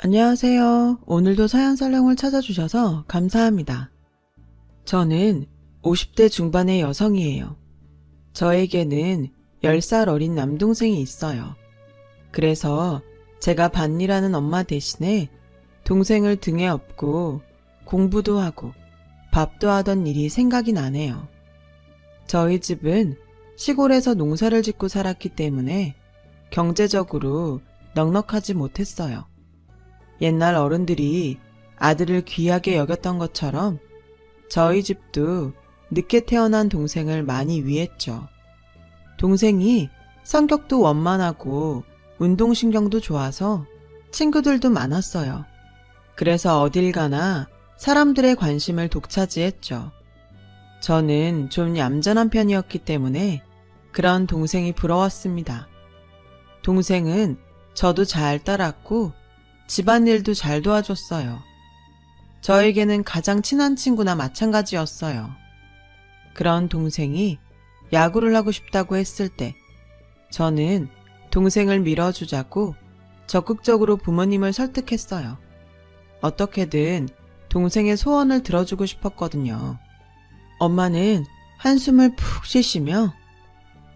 안녕하세요. 오늘도 사연살롱을 찾아주셔서 감사합니다. 저는 50대 중반의 여성이에요. 저에게는 10살 어린 남동생이 있어요. 그래서 제가 밭일하는 엄마 대신에 동생을 등에 업고 공부도 하고 밥도 하던 일이 생각이 나네요. 저희 집은 시골에서 농사를 짓고 살았기 때문에 경제적으로 넉넉하지 못했어요. 옛날 어른들이 아들을 귀하게 여겼던 것처럼 저희 집도 늦게 태어난 동생을 많이 위했죠. 동생이 성격도 원만하고 운동신경도 좋아서 친구들도 많았어요. 그래서 어딜 가나 사람들의 관심을 독차지했죠. 저는 좀 얌전한 편이었기 때문에 그런 동생이 부러웠습니다. 동생은 저도 잘 따랐고 집안일도 잘 도와줬어요. 저에게는 가장 친한 친구나 마찬가지였어요. 그런 동생이 야구를 하고 싶다고 했을 때 저는 동생을 밀어주자고 적극적으로 부모님을 설득했어요. 어떻게든 동생의 소원을 들어주고 싶었거든요. 엄마는 한숨을 푹 쉬시며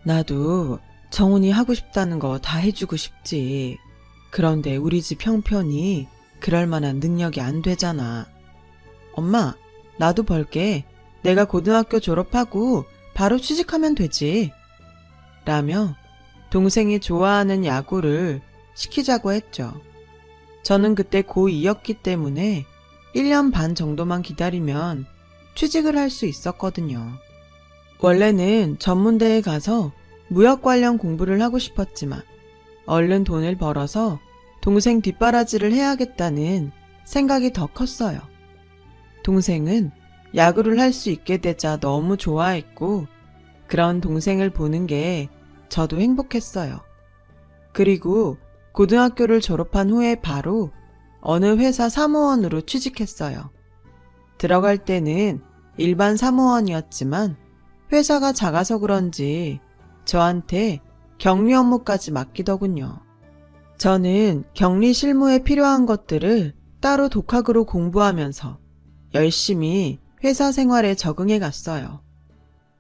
나도 정훈이 하고 싶다는 거 다 해주고 싶지. 그런데 우리 집 형편이 그럴 만한 능력이 안 되잖아. 엄마, 나도 벌게. 내가 고등학교 졸업하고 바로 취직하면 되지. 라며 동생이 좋아하는 야구를 시키자고 했죠. 저는 그때 고2였기 때문에 1년 반 정도만 기다리면 취직을 할 수 있었거든요. 원래는 전문대에 가서 무역 관련 공부를 하고 싶었지만 얼른 돈을 벌어서 동생 뒷바라지를 해야겠다는 생각이 더 컸어요. 동생은 야구를 할 수 있게 되자 너무 좋아했고 그런 동생을 보는 게 저도 행복했어요. 그리고 고등학교를 졸업한 후에 바로 어느 회사 사무원으로 취직했어요. 들어갈 때는 일반 사무원이었지만 회사가 작아서 그런지 저한테 격리 업무까지 맡기더군요. 저는 격리 실무에 필요한 것들을 따로 독학으로 공부하면서 열심히 회사 생활에 적응해 갔어요.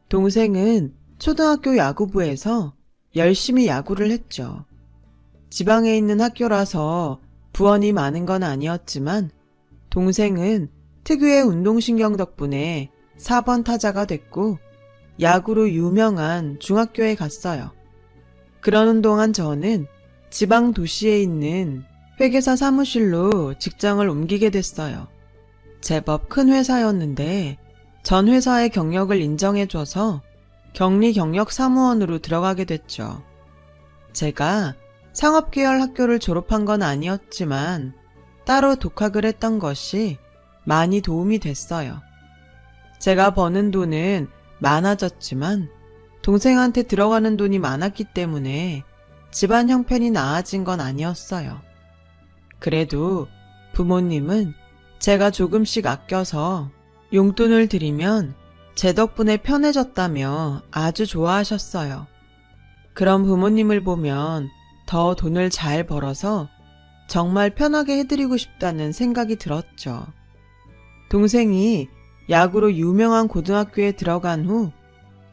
동생은 초등학교 야구부에서 열심히 야구를 했죠. 지방에 있는 학교라서 부원이 많은 건 아니었지만 동생은 특유의 운동신경 덕분에 4번 타자가 됐고 야구로 유명한 중학교에 갔어요. 그러는 동안 저는 지방 도시에 있는 회계사 사무실로 직장을 옮기게 됐어요. 제법 큰 회사였는데 전 회사의 경력을 인정해줘서 격리 경력 사무원으로 들어가게 됐죠. 제가 상업계열 학교를 졸업한 건 아니었지만 따로 독학을 했던 것이 많이 도움이 됐어요. 제가 버는 돈은 많아졌지만 동생한테 들어가는 돈이 많았기 때문에 집안 형편이 나아진 건 아니었어요. 그래도 부모님은 제가 조금씩 아껴서 용돈을 드리면 제 덕분에 편해졌다며 아주 좋아하셨어요. 그런 부모님을 보면 더 돈을 잘 벌어서 정말 편하게 해드리고 싶다는 생각이 들었죠. 동생이 야구로 유명한 고등학교에 들어간 후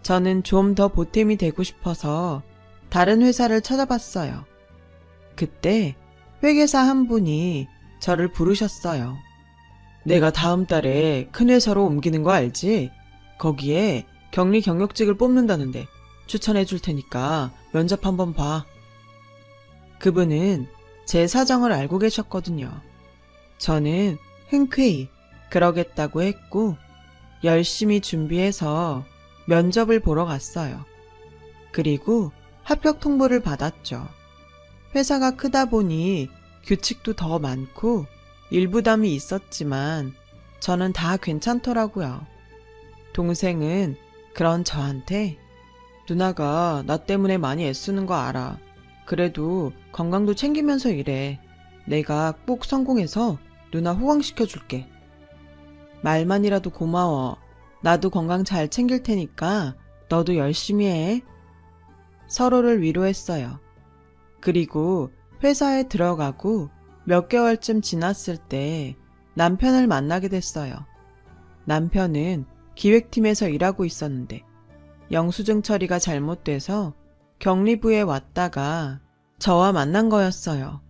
저는 좀 더 보탬이 되고 싶어서 다른 회사를 찾아봤어요. 그때 회계사 한 분이 저를 부르셨어요. 내가 다음 달에 큰 회사로 옮기는 거 알지? 거기에 격리 경력직을 뽑는다는데 추천해 줄 테니까 면접 한번 봐. 그분은 제 사정을 알고 계셨거든요. 저는 흔쾌히 그러겠다고 했고 열심히 준비해서 면접을 보러 갔어요. 그리고 합격 통보를 받았죠. 회사가 크다 보니 규칙도 더 많고 일부담이 있었지만 저는 다 괜찮더라고요. 동생은 그런 저한테 누나가 나 때문에 많이 애쓰는 거 알아. 그래도 건강도 챙기면서 일해. 내가 꼭 성공해서 누나 호강시켜줄게. 말만이라도 고마워. 나도 건강 잘 챙길 테니까 너도 열심히 해. 서로를 위로했어요. 그리고 회사에 들어가고 몇 개월쯤 지났을 때 남편을 만나게 됐어요. 남편은 기획팀에서 일하고 있었는데 영수증 처리가 잘못돼서 격리부에 왔다가 저와 만난 거였어요.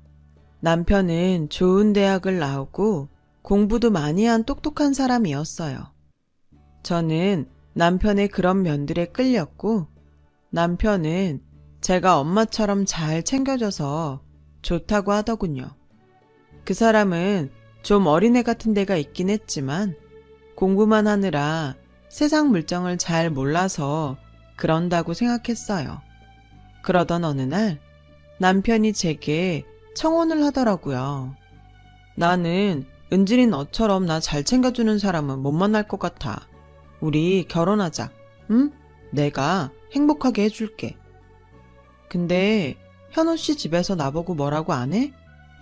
남편은 좋은 대학을 나오고 공부도 많이 한 똑똑한 사람이었어요. 저는 남편의 그런 면들에 끌렸고 남편은 제가 엄마처럼 잘 챙겨줘서 좋다고 하더군요. 그 사람은 좀 어린애 같은 데가 있긴 했지만 공부만 하느라 세상 물정을 잘 몰라서 그런다고 생각했어요. 그러던 어느 날 남편이 제게 청혼을 하더라고요. 나는 은진이 너처럼 나 잘 챙겨주는 사람은 못 만날 것 같아. 우리 결혼하자. 응? 내가 행복하게 해줄게. 근데 현우 씨 집에서 나보고 뭐라고 안 해?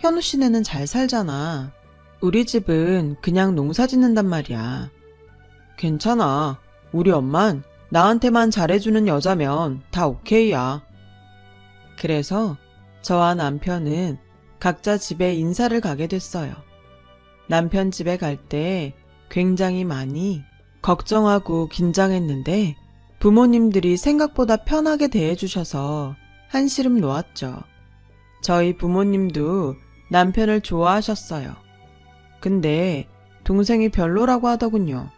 현우 씨네는 잘 살잖아. 우리 집은 그냥 농사 짓는단 말이야. 괜찮아. 우리 엄만 나한테만 잘해주는 여자면 다 오케이야. 그래서 저와 남편은 각자 집에 인사를 가게 됐어요. 남편 집에 갈 때 굉장히 많이 걱정하고 긴장했는데 부모님들이 생각보다 편하게 대해주셔서 한시름 놓았죠. 저희 부모님도 남편을 좋아하셨어요. 근데 동생이 별로라고 하더군요.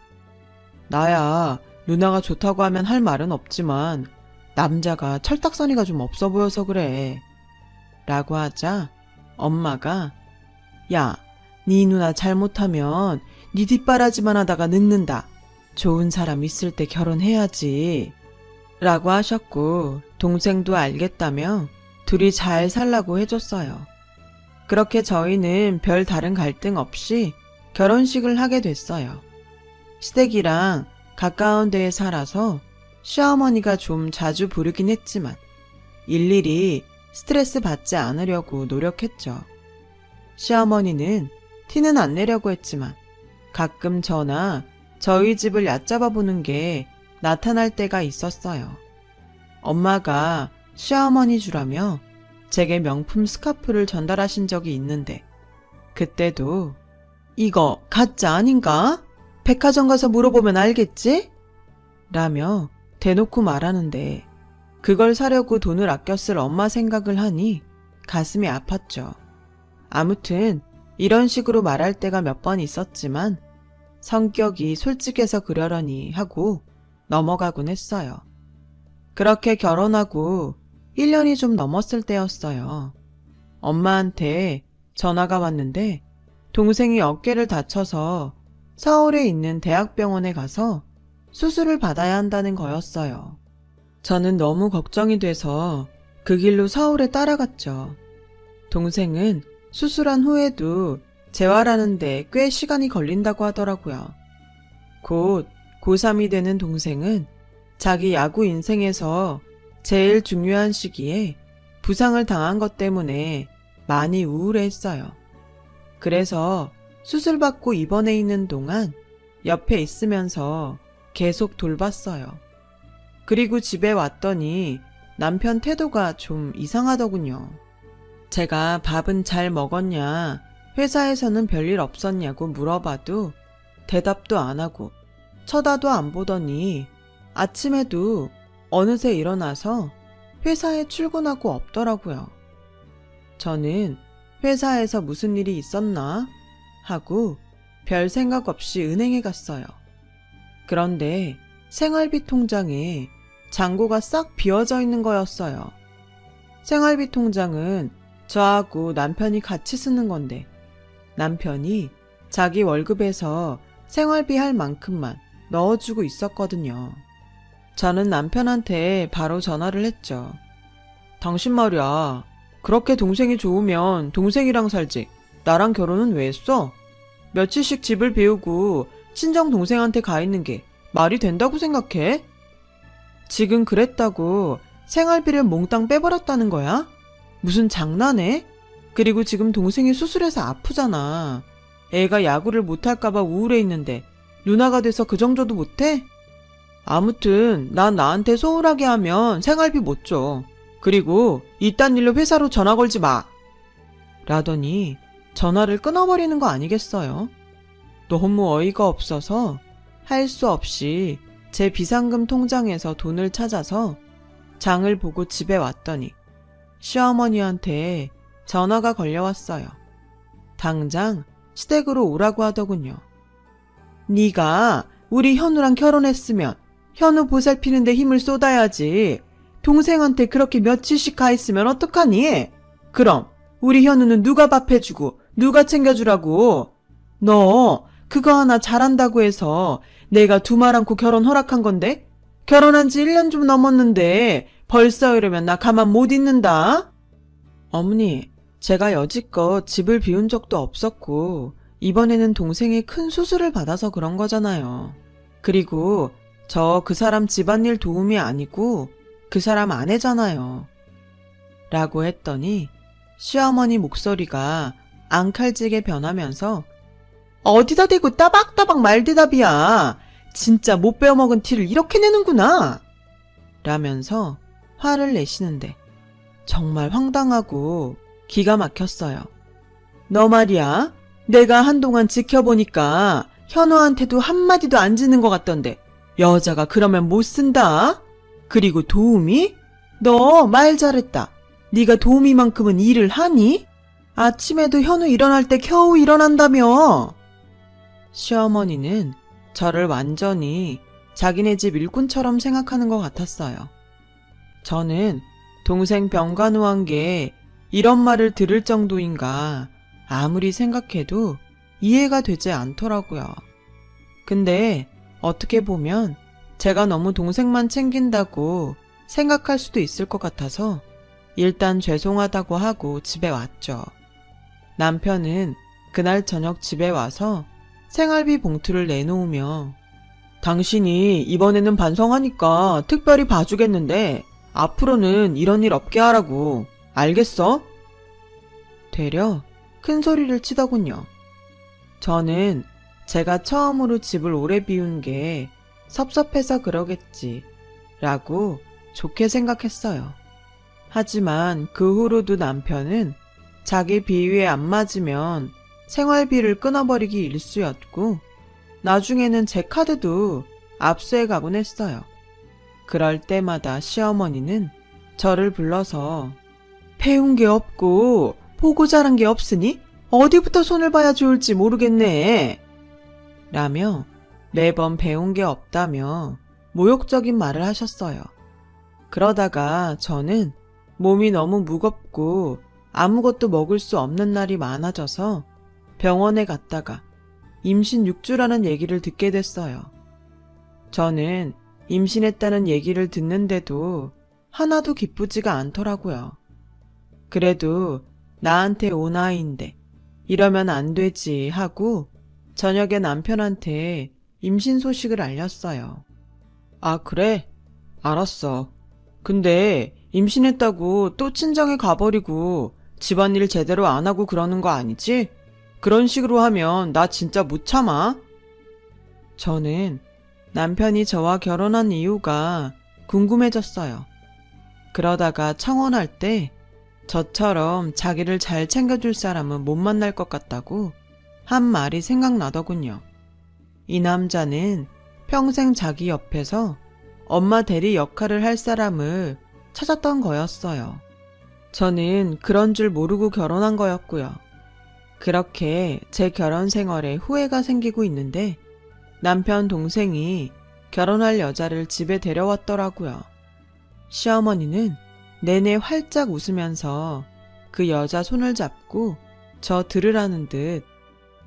나야 누나가 좋다고 하면 할 말은 없지만 남자가 철딱서니가 좀 없어 보여서 그래. 라고 하자 엄마가 야, 네 누나 잘못하면 네 뒷바라지만 하다가 늙는다. 좋은 사람 있을 때 결혼해야지. 라고 하셨고 동생도 알겠다며 둘이 잘 살라고 해줬어요. 그렇게 저희는 별 다른 갈등 없이 결혼식을 하게 됐어요. 시댁이랑 가까운 데에 살아서 시어머니가 좀 자주 부르긴 했지만 일일이 스트레스 받지 않으려고 노력했죠. 시어머니는 티는 안 내려고 했지만 가끔 저나 저희 집을 얕잡아 보는 게 나타날 때가 있었어요. 엄마가 시어머니 주라며 제게 명품 스카프를 전달하신 적이 있는데 그때도 이거 가짜 아닌가? 백화점 가서 물어보면 알겠지? 라며 대놓고 말하는데 그걸 사려고 돈을 아껴 쓸 엄마 생각을 하니 가슴이 아팠죠. 아무튼 이런 식으로 말할 때가 몇 번 있었지만 성격이 솔직해서 그러려니 하고 넘어가곤 했어요. 그렇게 결혼하고 1년이 좀 넘었을 때였어요. 엄마한테 전화가 왔는데 동생이 어깨를 다쳐서 서울에 있는 대학병원에 가서 수술을 받아야 한다는 거였어요. 저는 너무 걱정이 돼서 그 길로 서울에 따라갔죠. 동생은 수술한 후에도 재활하는데 꽤 시간이 걸린다고 하더라고요. 곧 고3이 되는 동생은 자기 야구 인생에서 제일 중요한 시기에 부상을 당한 것 때문에 많이 우울해했어요. 그래서 수술받고 입원해 있는 동안 옆에 있으면서 계속 돌봤어요. 그리고 집에 왔더니 남편 태도가 좀 이상하더군요. 제가 밥은 잘 먹었냐, 회사에서는 별일 없었냐고 물어봐도 대답도 안 하고 쳐다도 안 보더니 아침에도 어느새 일어나서 회사에 출근하고 없더라고요. 저는 회사에서 무슨 일이 있었나 하고 별 생각 없이 은행에 갔어요. 그런데 생활비 통장에 잔고가 싹 비어져 있는 거였어요. 생활비 통장은 저하고 남편이 같이 쓰는 건데 남편이 자기 월급에서 생활비 할 만큼만 넣어주고 있었거든요. 저는 남편한테 바로 전화를 했죠. 당신 말이야, 그렇게 동생이 좋으면 동생이랑 살지 나랑 결혼은 왜 했어? 며칠씩 집을 비우고 친정 동생한테 가 있는 게 말이 된다고 생각해? 지금 그랬다고 생활비를 몽땅 빼버렸다는 거야? 무슨 장난해? 그리고 지금 동생이 수술해서 아프잖아. 애가 야구를 못할까봐 우울해 있는데 누나가 돼서 그 정도도 못해? 아무튼 난 나한테 소홀하게 하면 생활비 못 줘. 그리고 이딴 일로 회사로 전화 걸지 마. 라더니 전화를 끊어버리는 거 아니겠어요? 너무 어이가 없어서 할 수 없이 제 비상금 통장에서 돈을 찾아서 장을 보고 집에 왔더니 시어머니한테 전화가 걸려왔어요. 당장 시댁으로 오라고 하더군요. 네가 우리 현우랑 결혼했으면 현우 보살피는데 힘을 쏟아야지. 동생한테 그렇게 며칠씩 가 있으면 어떡하니? 그럼 우리 현우는 누가 밥 해주고 누가 챙겨주라고? 너 그거 하나 잘한다고 해서 내가 두말 않고 결혼 허락한 건데? 결혼한 지 1년 좀 넘었는데 벌써 이러면 나 가만 못 있는다. 어머니, 제가 여지껏 집을 비운 적도 없었고 이번에는 동생이 큰 수술을 받아서 그런 거잖아요. 그리고 저 그 사람 집안일 도움이 아니고 그 사람 아내잖아요. 라고 했더니 시어머니 목소리가 앙칼지게 변하면서 어디다 대고 따박따박 말대답이야. 진짜 못 배워먹은 티를 이렇게 내는구나. 라면서 화를 내시는데 정말 황당하고 기가 막혔어요. 너 말이야. 내가 한동안 지켜보니까 현우한테도 한마디도 안 지는 것 같던데 여자가 그러면 못 쓴다. 그리고 도우미? 너 말 잘했다. 네가 도우미만큼은 일을 하니? 아침에도 현우 일어날 때 겨우 일어난다며. 시어머니는 저를 완전히 자기네 집 일꾼처럼 생각하는 것 같았어요. 저는 동생 병간호한 게 이런 말을 들을 정도인가 아무리 생각해도 이해가 되지 않더라고요. 근데 어떻게 보면 제가 너무 동생만 챙긴다고 생각할 수도 있을 것 같아서 일단 죄송하다고 하고 집에 왔죠. 남편은 그날 저녁 집에 와서 생활비 봉투를 내놓으며 당신이 이번에는 반성하니까 특별히 봐주겠는데 앞으로는 이런 일 없게 하라고. 알겠어? 되려 큰 소리를 치더군요. 저는 제가 처음으로 집을 오래 비운 게 섭섭해서 그러겠지 라고 좋게 생각했어요. 하지만 그 후로도 남편은 자기 비위에 안 맞으면 생활비를 끊어버리기 일쑤였고 나중에는 제 카드도 압수해 가곤 했어요. 그럴 때마다 시어머니는 저를 불러서 배운 게 없고 보고 자란 게 없으니 어디부터 손을 봐야 좋을지 모르겠네 라며 매번 배운 게 없다며 모욕적인 말을 하셨어요. 그러다가 저는 몸이 너무 무겁고 아무것도 먹을 수 없는 날이 많아져서 병원에 갔다가 임신 6주라는 얘기를 듣게 됐어요. 저는 임신했다는 얘기를 듣는데도 하나도 기쁘지가 않더라고요. 그래도 나한테 온 아이인데 이러면 안 되지 하고 저녁에 남편한테 임신 소식을 알렸어요. 아, 그래? 알았어. 근데 임신했다고 또 친정에 가버리고 집안일 제대로 안 하고 그러는 거 아니지? 그런 식으로 하면 나 진짜 못 참아. 저는 남편이 저와 결혼한 이유가 궁금해졌어요. 그러다가 청혼할 때 저처럼 자기를 잘 챙겨줄 사람은 못 만날 것 같다고 한 말이 생각나더군요. 이 남자는 평생 자기 옆에서 엄마 대리 역할을 할 사람을 찾았던 거였어요. 저는 그런 줄 모르고 결혼한 거였고요. 그렇게 제 결혼 생활에 후회가 생기고 있는데 남편 동생이 결혼할 여자를 집에 데려왔더라고요. 시어머니는 내내 활짝 웃으면서 그 여자 손을 잡고 저 들으라는 듯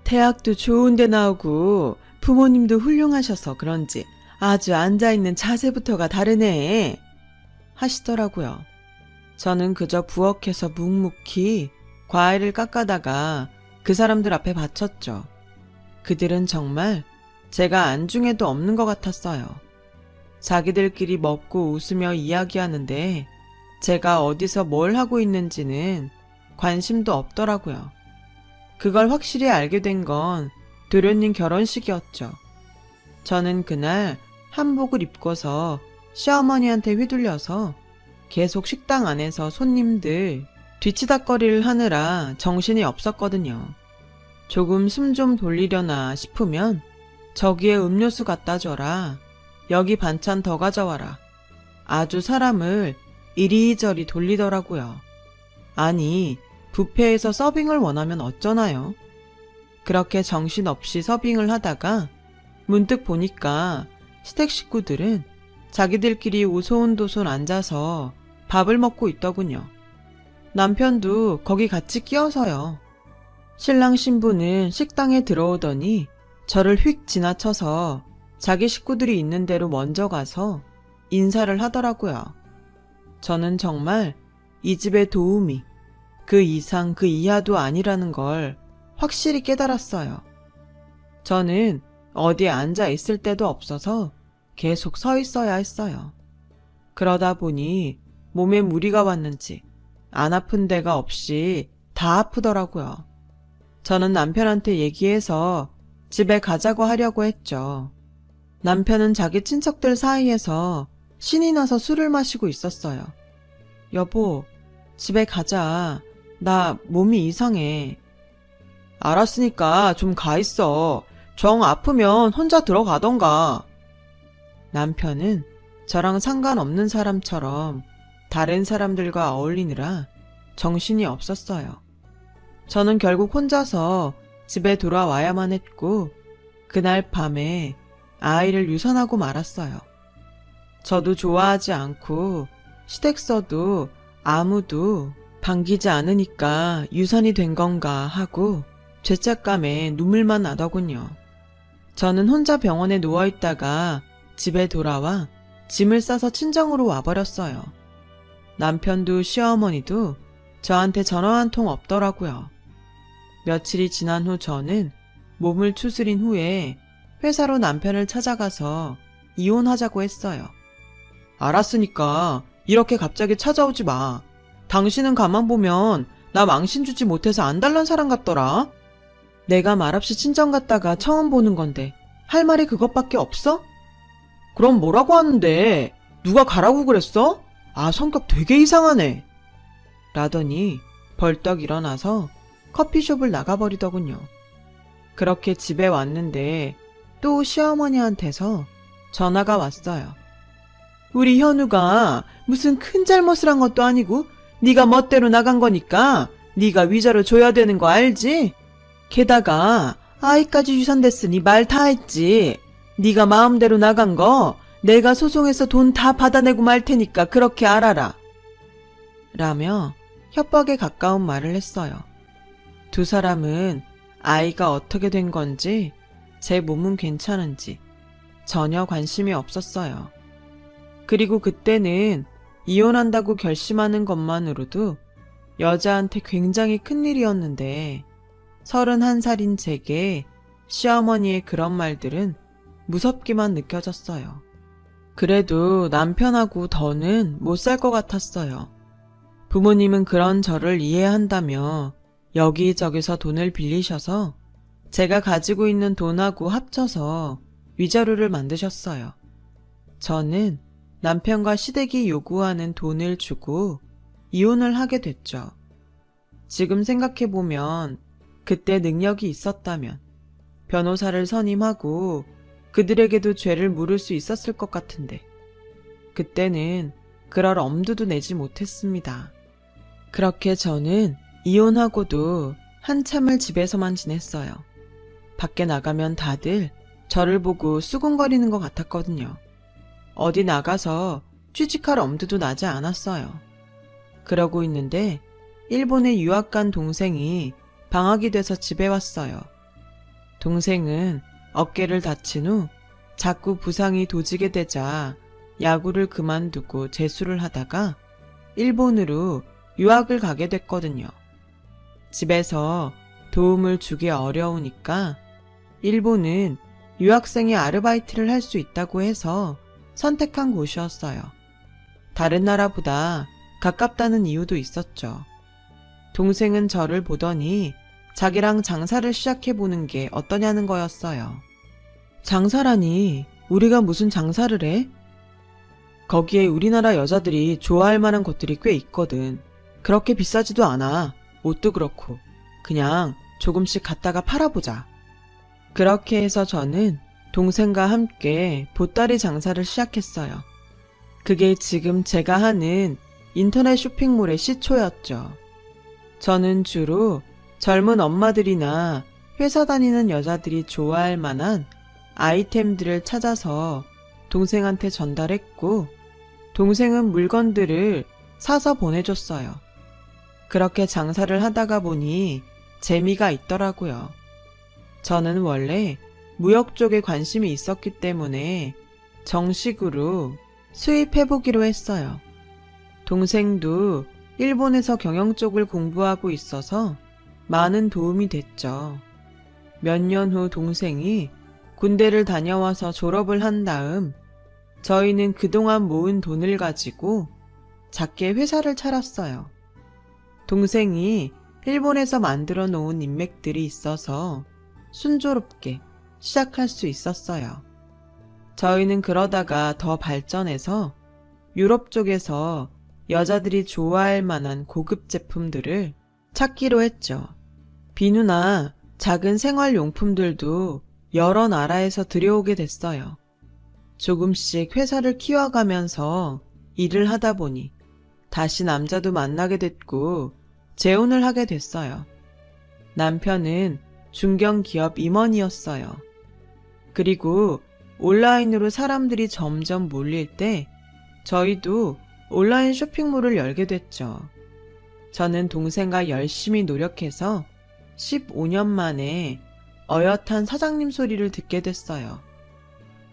대학도 좋은 데 나오고 부모님도 훌륭하셔서 그런지 아주 앉아있는 자세부터가 다르네 하시더라고요. 저는 그저 부엌에서 묵묵히 과일을 깎아다가 그 사람들 앞에 바쳤죠. 그들은 정말 제가 안중에도 없는 것 같았어요. 자기들끼리 먹고 웃으며 이야기하는데 제가 어디서 뭘 하고 있는지는 관심도 없더라고요. 그걸 확실히 알게 된 건 도련님 결혼식이었죠. 저는 그날 한복을 입고서 시어머니한테 휘둘려서 계속 식당 안에서 손님들 뒤치다꺼리를 하느라 정신이 없었거든요. 조금 숨 좀 돌리려나 싶으면 저기에 음료수 갖다 줘라. 여기 반찬 더 가져와라. 아주 사람을 이리저리 돌리더라고요. 아니, 뷔페에서 서빙을 원하면 어쩌나요? 그렇게 정신없이 서빙을 하다가 문득 보니까 시댁 식구들은 자기들끼리 오손도손 앉아서 밥을 먹고 있더군요. 남편도 거기 같이 끼어서요. 신랑 신부는 식당에 들어오더니 저를 휙 지나쳐서 자기 식구들이 있는 데로 먼저 가서 인사를 하더라고요. 저는 정말 이 집의 도우미, 그 이상 그 이하도 아니라는 걸 확실히 깨달았어요. 저는 어디에 앉아 있을 때도 없어서 계속 서 있어야 했어요. 그러다 보니 몸에 무리가 왔는지 안 아픈 데가 없이 다 아프더라고요. 저는 남편한테 얘기해서 집에 가자고 하려고 했죠. 남편은 자기 친척들 사이에서 신이 나서 술을 마시고 있었어요. 여보, 집에 가자. 나 몸이 이상해. 알았으니까 좀 가 있어. 정 아프면 혼자 들어가던가. 남편은 저랑 상관없는 사람처럼 다른 사람들과 어울리느라 정신이 없었어요. 저는 결국 혼자서 집에 돌아와야만 했고 그날 밤에 아이를 유산하고 말았어요. 저도 좋아하지 않고 시댁서도 아무도 반기지 않으니까 유산이 된 건가 하고 죄책감에 눈물만 나더군요. 저는 혼자 병원에 누워있다가 집에 돌아와 짐을 싸서 친정으로 와버렸어요. 남편도 시어머니도 저한테 전화 한 통 없더라고요. 며칠이 지난 후 저는 몸을 추스린 후에 회사로 남편을 찾아가서 이혼하자고 했어요. 알았으니까 이렇게 갑자기 찾아오지 마. 당신은 가만 보면 나 망신 주지 못해서 안달난 사람 같더라. 내가 말없이 친정 갔다가 처음 보는 건데 할 말이 그것밖에 없어? 그럼 뭐라고 하는데? 누가 가라고 그랬어? 아, 성격 되게 이상하네. 라더니 벌떡 일어나서 커피숍을 나가버리더군요. 그렇게 집에 왔는데 또 시어머니한테서 전화가 왔어요. 우리 현우가 무슨 큰 잘못을 한 것도 아니고 네가 멋대로 나간 거니까 네가 위자료 줘야 되는 거 알지? 게다가 아이까지 유산됐으니 말 다 했지. 네가 마음대로 나간 거 내가 소송해서 돈 다 받아내고 말 테니까 그렇게 알아라. 라며 협박에 가까운 말을 했어요. 두 사람은 아이가 어떻게 된 건지 제 몸은 괜찮은지 전혀 관심이 없었어요. 그리고 그때는 이혼한다고 결심하는 것만으로도 여자한테 굉장히 큰일이었는데 31살인 제게 시어머니의 그런 말들은 무섭기만 느껴졌어요. 그래도 남편하고 더는 못 살 것 같았어요. 부모님은 그런 저를 이해한다며 여기저기서 돈을 빌리셔서 제가 가지고 있는 돈하고 합쳐서 위자료를 만드셨어요. 저는 남편과 시댁이 요구하는 돈을 주고 이혼을 하게 됐죠. 지금 생각해보면 그때 능력이 있었다면 변호사를 선임하고 그들에게도 죄를 물을 수 있었을 것 같은데 그때는 그럴 엄두도 내지 못했습니다. 그렇게 저는 이혼하고도 한참을 집에서만 지냈어요. 밖에 나가면 다들 저를 보고 수군거리는 것 같았거든요. 어디 나가서 취직할 엄두도 나지 않았어요. 그러고 있는데 일본에 유학 간 동생이 방학이 돼서 집에 왔어요. 동생은 어깨를 다친 후 자꾸 부상이 도지게 되자 야구를 그만두고 재수를 하다가 일본으로 유학을 가게 됐거든요. 집에서 도움을 주기 어려우니까 일본은 유학생이 아르바이트를 할 수 있다고 해서 선택한 곳이었어요. 다른 나라보다 가깝다는 이유도 있었죠. 동생은 저를 보더니 자기랑 장사를 시작해보는 게 어떠냐는 거였어요. 장사라니 우리가 무슨 장사를 해? 거기에 우리나라 여자들이 좋아할 만한 것들이 꽤 있거든. 그렇게 비싸지도 않아. 옷도 그렇고. 그냥 조금씩 갖다가 팔아보자. 그렇게 해서 저는 동생과 함께 보따리 장사를 시작했어요. 그게 지금 제가 하는 인터넷 쇼핑몰의 시초였죠. 저는 주로 젊은 엄마들이나 회사 다니는 여자들이 좋아할 만한 아이템들을 찾아서 동생한테 전달했고, 동생은 물건들을 사서 보내줬어요. 그렇게 장사를 하다가 보니 재미가 있더라고요. 저는 원래 무역 쪽에 관심이 있었기 때문에 정식으로 수입해보기로 했어요. 동생도 일본에서 경영 쪽을 공부하고 있어서 많은 도움이 됐죠. 몇 년 후 동생이 군대를 다녀와서 졸업을 한 다음 저희는 그동안 모은 돈을 가지고 작게 회사를 차렸어요. 동생이 일본에서 만들어 놓은 인맥들이 있어서 순조롭게 시작할 수 있었어요. 저희는 그러다가 더 발전해서 유럽 쪽에서 여자들이 좋아할 만한 고급 제품들을 찾기로 했죠. 비누나 작은 생활용품들도 여러 나라에서 들여오게 됐어요. 조금씩 회사를 키워가면서 일을 하다 보니 다시 남자도 만나게 됐고 재혼을 하게 됐어요. 남편은 중견기업 임원이었어요. 그리고 온라인으로 사람들이 점점 몰릴 때 저희도 온라인 쇼핑몰을 열게 됐죠. 저는 동생과 열심히 노력해서 15년 만에 어엿한 사장님 소리를 듣게 됐어요.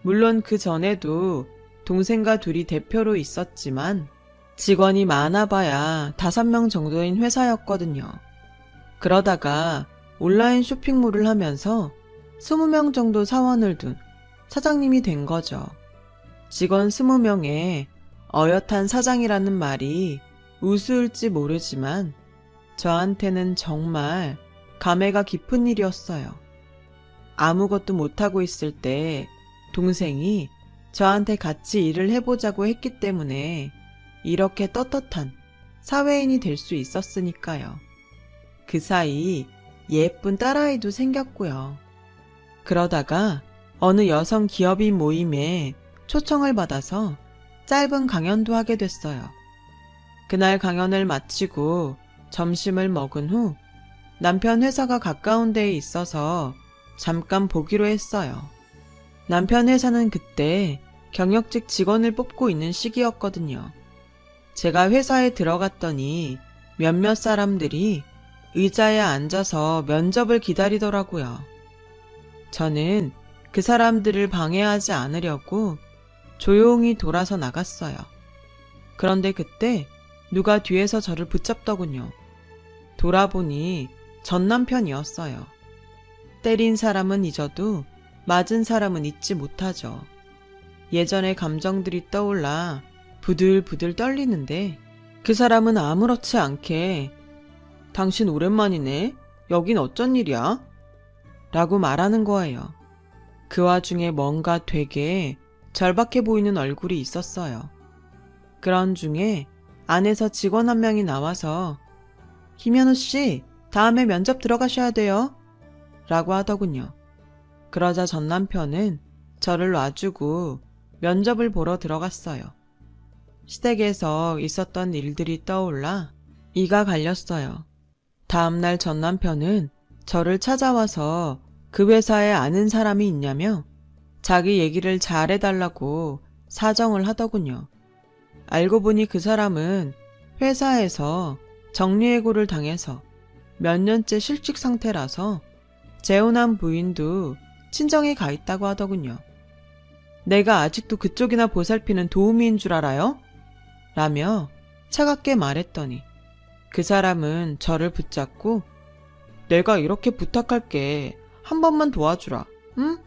물론 그 전에도 동생과 둘이 대표로 있었지만 직원이 많아봐야 5명 정도인 회사였거든요. 그러다가 온라인 쇼핑몰을 하면서 20명 정도 사원을 둔 사장님이 된 거죠. 직원 20명에 어엿한 사장이라는 말이 우스울지 모르지만 저한테는 정말 감회가 깊은 일이었어요. 아무것도 못하고 있을 때 동생이 저한테 같이 일을 해보자고 했기 때문에 이렇게 떳떳한 사회인이 될 수 있었으니까요. 그 사이 예쁜 딸아이도 생겼고요. 그러다가 어느 여성 기업인 모임에 초청을 받아서 짧은 강연도 하게 됐어요. 그날 강연을 마치고 점심을 먹은 후 남편 회사가 가까운 데에 있어서 잠깐 보기로 했어요. 남편 회사는 그때 경력직 직원을 뽑고 있는 시기였거든요. 제가 회사에 들어갔더니 몇몇 사람들이 의자에 앉아서 면접을 기다리더라고요. 저는 그 사람들을 방해하지 않으려고 조용히 돌아서 나갔어요. 그런데 그때 누가 뒤에서 저를 붙잡더군요. 돌아보니 전 남편이었어요. 때린 사람은 잊어도 맞은 사람은 잊지 못하죠. 예전의 감정들이 떠올라 부들부들 떨리는데 그 사람은 아무렇지 않게 당신 오랜만이네. 여긴 어쩐 일이야? 라고 말하는 거예요. 그 와중에 뭔가 되게 절박해 보이는 얼굴이 있었어요. 그런 중에 안에서 직원 한 명이 나와서 김현우 씨, 다음에 면접 들어가셔야 돼요. 라고 하더군요. 그러자 전 남편은 저를 놔주고 면접을 보러 들어갔어요. 시댁에서 있었던 일들이 떠올라 이가 갈렸어요. 다음날 전 남편은 저를 찾아와서 그 회사에 아는 사람이 있냐며 자기 얘기를 잘해달라고 사정을 하더군요. 알고 보니 그 사람은 회사에서 정리해고를 당해서 몇 년째 실직 상태라서 재혼한 부인도 친정에 가 있다고 하더군요. 내가 아직도 그쪽이나 보살피는 도우미인 줄 알아요? 라며 차갑게 말했더니 그 사람은 저를 붙잡고 내가 이렇게 부탁할게. 한 번만 도와주라. 응?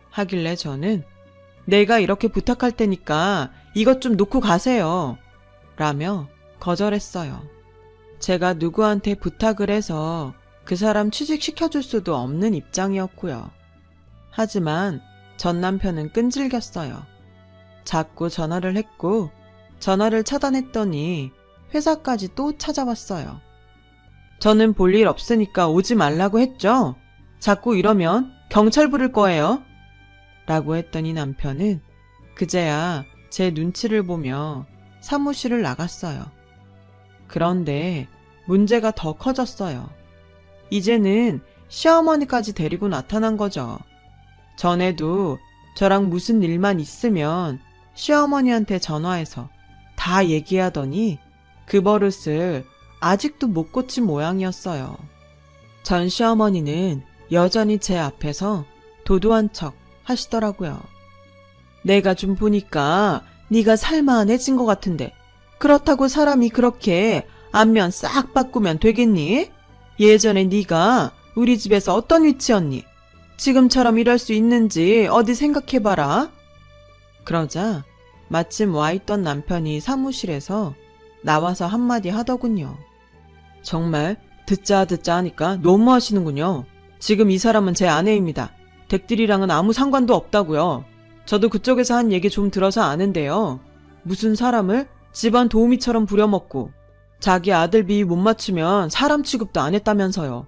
하길래 저는 내가 이렇게 부탁할 테니까 이것 좀 놓고 가세요. 라며 거절했어요. 제가 누구한테 부탁을 해서 그 사람 취직시켜줄 수도 없는 입장이었고요. 하지만 전 남편은 끈질겼어요. 자꾸 전화를 했고 전화를 차단했더니 회사까지 또 찾아왔어요. 저는 볼 일 없으니까 오지 말라고 했죠. 자꾸 이러면 경찰 부를 거예요. 라고 했더니 남편은 그제야 제 눈치를 보며 사무실을 나갔어요. 그런데 문제가 더 커졌어요. 이제는 시어머니까지 데리고 나타난 거죠. 전에도 저랑 무슨 일만 있으면 시어머니한테 전화해서 다 얘기하더니 그 버릇을 아직도 못 고친 모양이었어요. 전 시어머니는 여전히 제 앞에서 도도한 척 하시더라고요. 내가 좀 보니까 네가 살만해진 것 같은데 그렇다고 사람이 그렇게 안면 싹 바꾸면 되겠니? 예전에 네가 우리 집에서 어떤 위치였니? 지금처럼 이럴 수 있는지 어디 생각해봐라. 그러자 마침 와있던 남편이 사무실에서 나와서 한마디 하더군요. 정말 듣자 하니까 너무 하시는군요. 지금 이 사람은 제 아내입니다. 댁들이랑은 아무 상관도 없다고요. 저도 그쪽에서 한 얘기 좀 들어서 아는데요. 무슨 사람을 집안 도우미처럼 부려먹고 자기 아들 비위 못 맞추면 사람 취급도 안 했다면서요.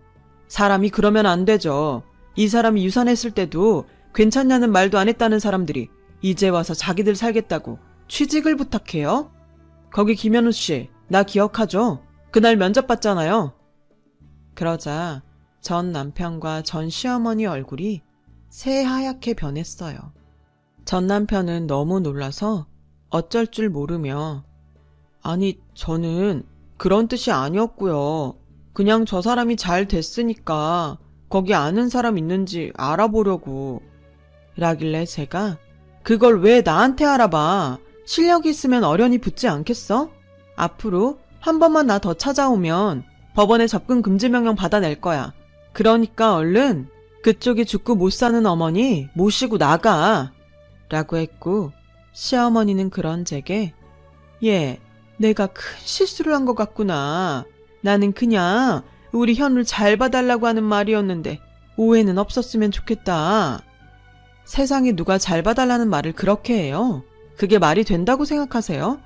사람이 그러면 안 되죠. 이 사람이 유산했을 때도 괜찮냐는 말도 안 했다는 사람들이 이제 와서 자기들 살겠다고 취직을 부탁해요? 거기 김현우 씨, 나 기억하죠? 그날 면접 봤잖아요. 그러자 전 남편과 전 시어머니 얼굴이 새하얗게 변했어요. 전 남편은 너무 놀라서 어쩔 줄 모르며 아니, 저는 그런 뜻이 아니었고요. 그냥 저 사람이 잘 됐으니까 거기 아는 사람 있는지 알아보려고 라길래 제가 그걸 왜 나한테 알아봐? 실력이 있으면 어련히 붙지 않겠어? 앞으로 한 번만 나 더 찾아오면 법원에 접근 금지 명령 받아낼 거야. 그러니까 얼른 그쪽이 죽고 못 사는 어머니 모시고 나가 라고 했고 시어머니는 그런 제게 예, 내가 큰 실수를 한 것 같구나. 나는 그냥 우리 현우를 잘 봐달라고 하는 말이었는데 오해는 없었으면 좋겠다. 세상에 누가 잘 봐달라는 말을 그렇게 해요? 그게 말이 된다고 생각하세요?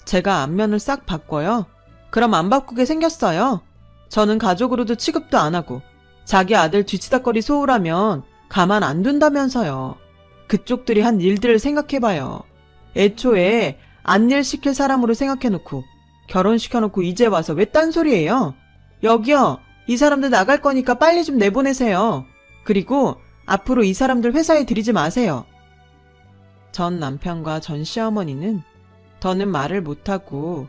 제가 안면을 싹 바꿔요. 그럼 안 바꾸게 생겼어요. 저는 가족으로도 취급도 안 하고 자기 아들 뒤치다꺼리 소홀하면 가만 안 둔다면서요. 그쪽들이 한 일들을 생각해봐요. 애초에 안일 시킬 사람으로 생각해놓고 결혼시켜놓고 이제 와서 왜 딴소리예요? 여기요, 이 사람들 나갈 거니까 빨리 좀 내보내세요. 그리고 앞으로 이 사람들 회사에 들이지 마세요. 전 남편과 전 시어머니는 더는 말을 못하고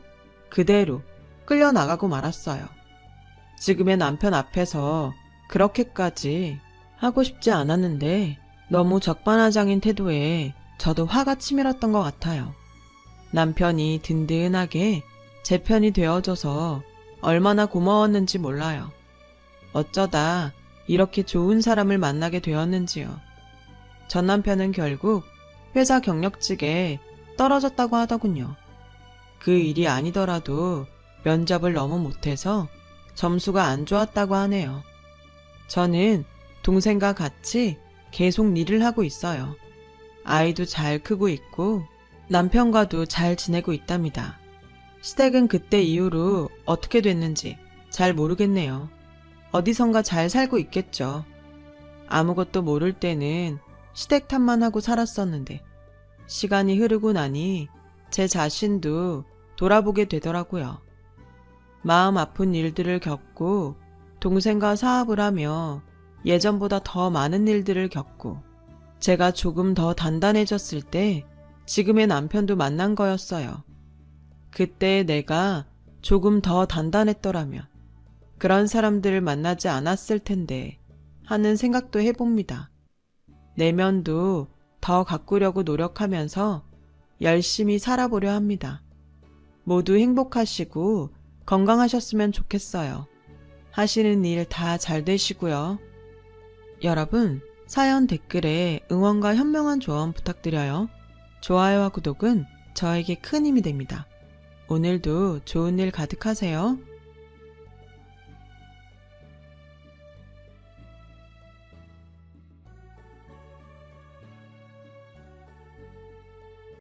그대로 끌려나가고 말았어요. 지금의 남편 앞에서 그렇게까지 하고 싶지 않았는데 너무 적반하장인 태도에 저도 화가 치밀었던 것 같아요. 남편이 든든하게 제 편이 되어줘서 얼마나 고마웠는지 몰라요. 어쩌다 이렇게 좋은 사람을 만나게 되었는지요. 전 남편은 결국 회사 경력직에 떨어졌다고 하더군요. 그 일이 아니더라도 면접을 너무 못해서 점수가 안 좋았다고 하네요. 저는 동생과 같이 계속 일을 하고 있어요. 아이도 잘 크고 있고 남편과도 잘 지내고 있답니다. 시댁은 그때 이후로 어떻게 됐는지 잘 모르겠네요. 어디선가 잘 살고 있겠죠. 아무것도 모를 때는 시댁 탓만 하고 살았었는데 시간이 흐르고 나니 제 자신도 돌아보게 되더라고요. 마음 아픈 일들을 겪고 동생과 사업을 하며 예전보다 더 많은 일들을 겪고 제가 조금 더 단단해졌을 때 지금의 남편도 만난 거였어요. 그때 내가 조금 더 단단했더라면 그런 사람들을 만나지 않았을 텐데 하는 생각도 해봅니다. 내면도 더 가꾸려고 노력하면서 열심히 살아보려 합니다. 모두 행복하시고 건강하셨으면 좋겠어요. 하시는 일 다 잘 되시고요. 여러분, 사연 댓글에 응원과 현명한 조언 부탁드려요. 좋아요와 구독은 저에게 큰 힘이 됩니다. 오늘도 좋은 일 가득하세요.